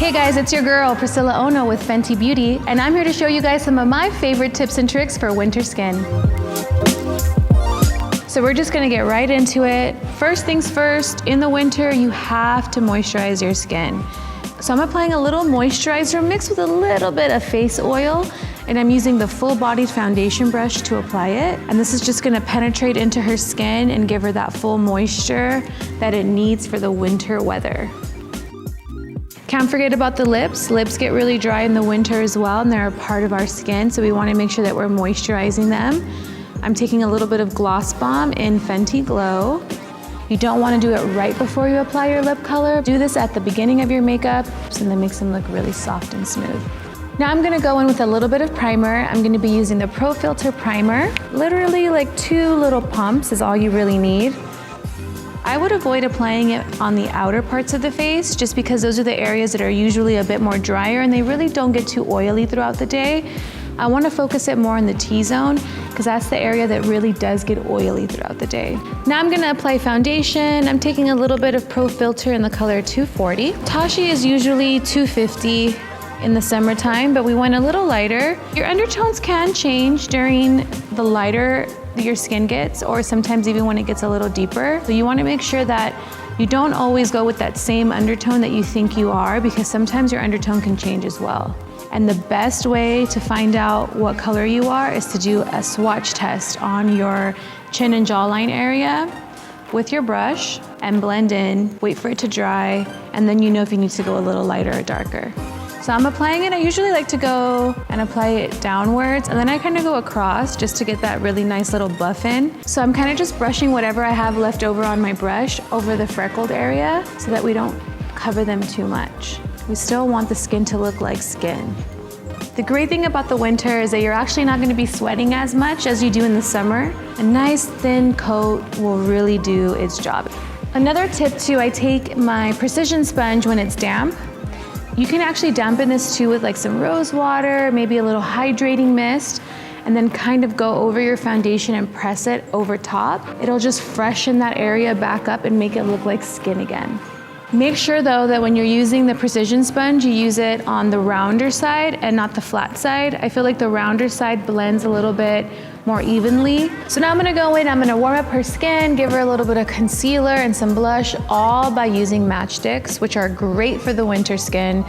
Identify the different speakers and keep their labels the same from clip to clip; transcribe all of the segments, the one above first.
Speaker 1: Hey guys, it's your girl, Priscilla Ono with Fenty Beauty, and I'm here to show you guys some of my favorite tips and tricks for winter skin. So we're just gonna get right into it. First things first, in the winter, you have to moisturize your skin. So I'm applying a little moisturizer mixed with a little bit of face oil, and I'm using the full-bodied foundation brush to apply it. And this is just gonna penetrate into her skin and give her that full moisture that it needs for the winter weather. Can't forget about the lips. Lips get really dry in the winter as well, and they're a part of our skin, so we wanna make sure that we're moisturizing them. I'm taking a little bit of Gloss Bomb in Fenty Glow. You don't wanna do it right before you apply your lip color. Do this at the beginning of your makeup, and that makes them look really soft and smooth. Now I'm gonna go in with a little bit of primer. I'm gonna be using the filt'r primer. Literally like 2 little pumps is all you really need. I would avoid applying it on the outer parts of the face just because those are the areas that are usually a bit more drier and they really don't get too oily throughout the day. I want to focus it more on the T-zone because that's the area that really does get oily throughout the day. Now I'm going to apply foundation. I'm taking a little bit of filt'r in the color 240. Tashi is usually 250 in the summertime, but we went a little lighter. Your undertones can change during the lighter your skin gets, or sometimes even when it gets a little deeper. So you want to make sure that you don't always go with that same undertone that you think you are, because sometimes your undertone can change as well. And the best way to find out what color you are is to do a swatch test on your chin and jawline area with your brush and blend in, wait for it to dry, and then you know if you need to go a little lighter or darker. So I'm applying it. I usually like to go and apply it downwards, and then I kind of go across just to get that really nice little buff in. So I'm kind of just brushing whatever I have left over on my brush over the freckled area so that we don't cover them too much. We still want the skin to look like skin. The great thing about the winter is that you're actually not going to be sweating as much as you do in the summer. A nice thin coat will really do its job. Another tip too, I take my precision sponge when it's damp. You can actually dampen this too with like some rose water, maybe a little hydrating mist, and then kind of go over your foundation and press it over top. It'll just freshen that area back up and make it look like skin again. Make sure though that when you're using the precision sponge, you use it on the rounder side and not the flat side. I feel like the rounder side blends a little bit more evenly. So now I'm gonna go in, I'm gonna warm up her skin, give her a little bit of concealer and some blush, all by using matchsticks, which are great for the winter skin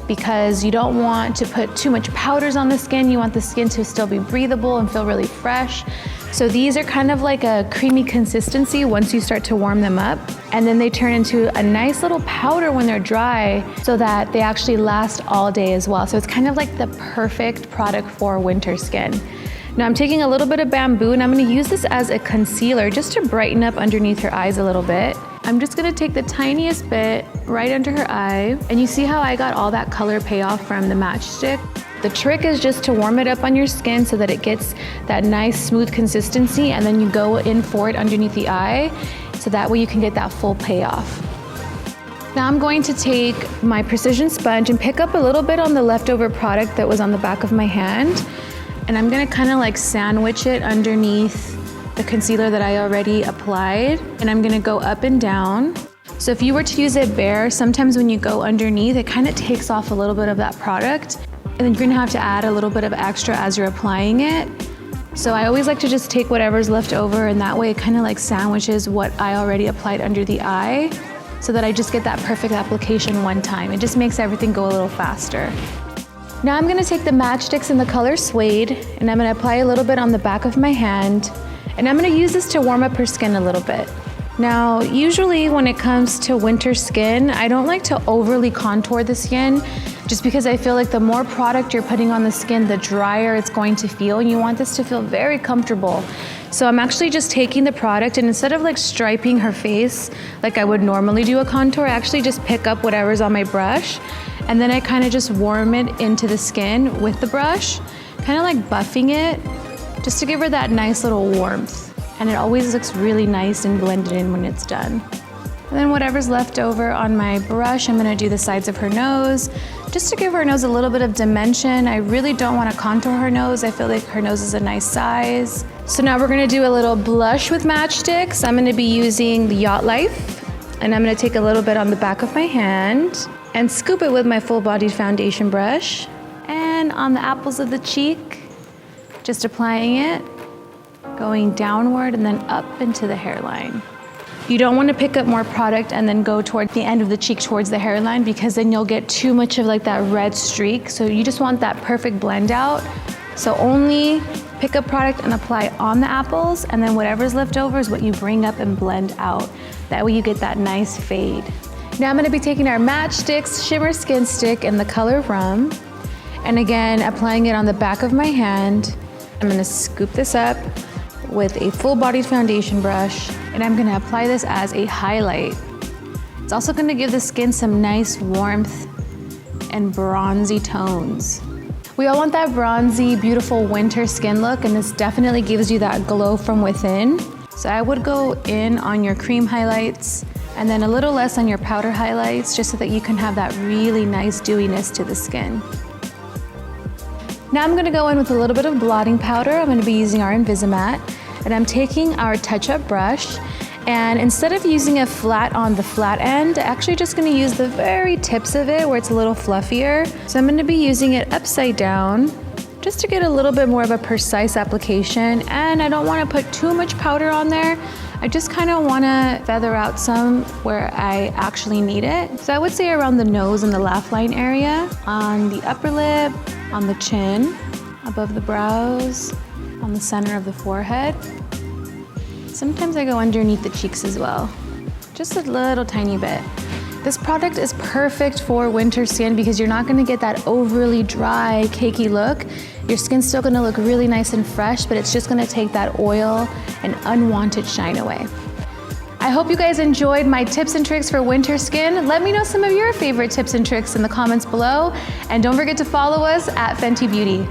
Speaker 1: because you don't want to put too much powders on the skin. You want the skin to still be breathable and feel really fresh. So these are kind of like a creamy consistency once you start to warm them up. And then they turn into a nice little powder when they're dry so that they actually last all day as well. So it's kind of like the perfect product for winter skin. Now I'm taking a little bit of bamboo and I'm gonna use this as a concealer just to brighten up underneath her eyes a little bit. I'm just gonna take the tiniest bit right under her eye. And you see how I got all that color payoff from the matchstick? The trick is just to warm it up on your skin so that it gets that nice smooth consistency, and then you go in for it underneath the eye so that way you can get that full payoff. Now I'm going to take my precision sponge and pick up a little bit on the leftover product that was on the back of my hand. And I'm gonna kind of like sandwich it underneath the concealer that I already applied. And I'm gonna go up and down. So if you were to use it bare, sometimes when you go underneath, it kind of takes off a little bit of that product. And then you're gonna have to add a little bit of extra as you're applying it. So I always like to just take whatever's left over, and that way it kind of like sandwiches what I already applied under the eye so that I just get that perfect application one time. It just makes everything go a little faster. Now I'm gonna take the matchsticks in the color Suede, and I'm gonna apply a little bit on the back of my hand, and I'm gonna use this to warm up her skin a little bit. Now, usually when it comes to winter skin, I don't like to overly contour the skin just because I feel like the more product you're putting on the skin, the drier it's going to feel, and you want this to feel very comfortable. So I'm actually just taking the product, and instead of like striping her face like I would normally do a contour, I actually just pick up whatever's on my brush, and then I kind of just warm it into the skin with the brush, kind of like buffing it, just to give her that nice little warmth. And it always looks really nice and blended in when it's done. And then whatever's left over on my brush, I'm gonna do the sides of her nose, just to give her nose a little bit of dimension. I really don't wanna contour her nose. I feel like her nose is a nice size. So now we're gonna do a little blush with matchsticks. I'm gonna be using the Yacht Life, and I'm gonna take a little bit on the back of my hand. and scoop it with my full-bodied foundation brush. And on the apples of the cheek, just applying it, going downward and then up into the hairline. You don't want to pick up more product and then go toward the end of the cheek towards the hairline, because then you'll get too much of like that red streak. So you just want that perfect blend out. So only pick up product and apply on the apples, and then whatever's left over is what you bring up and blend out. That way you get that nice fade. Now I'm going to be taking our Match Stix Shimmer Skin Stick in the color Rum, and again applying it on the back of my hand. I'm going to scoop this up with a full-bodied foundation brush, and I'm gonna apply this as a highlight. It's also gonna give the skin some nice warmth and bronzy tones. We all want that bronzy, beautiful winter skin look, and this definitely gives you that glow from within. So I would go in on your cream highlights and then a little less on your powder highlights, just so that you can have that really nice dewiness to the skin. Now I'm gonna go in with a little bit of blotting powder. I'm gonna be using our Invisimatte, and I'm taking our touch-up brush, and instead of using it flat on the flat end, I'm actually just gonna use the very tips of it where it's a little fluffier. So I'm gonna be using it upside down, just to get a little bit more of a precise application, and I don't wanna put too much powder on there. I just kinda wanna feather out some where I actually need it. So I would say around the nose and the laugh line area, on the upper lip, on the chin, above the brows, on the center of the forehead. Sometimes I go underneath the cheeks as well, just a little tiny bit. This product is perfect for winter skin because you're not gonna get that overly dry, cakey look. Your skin's still gonna look really nice and fresh, but it's just gonna take that oil and unwanted shine away. I hope you guys enjoyed my tips and tricks for winter skin. Let me know some of your favorite tips and tricks in the comments below. And don't forget to follow us at Fenty Beauty.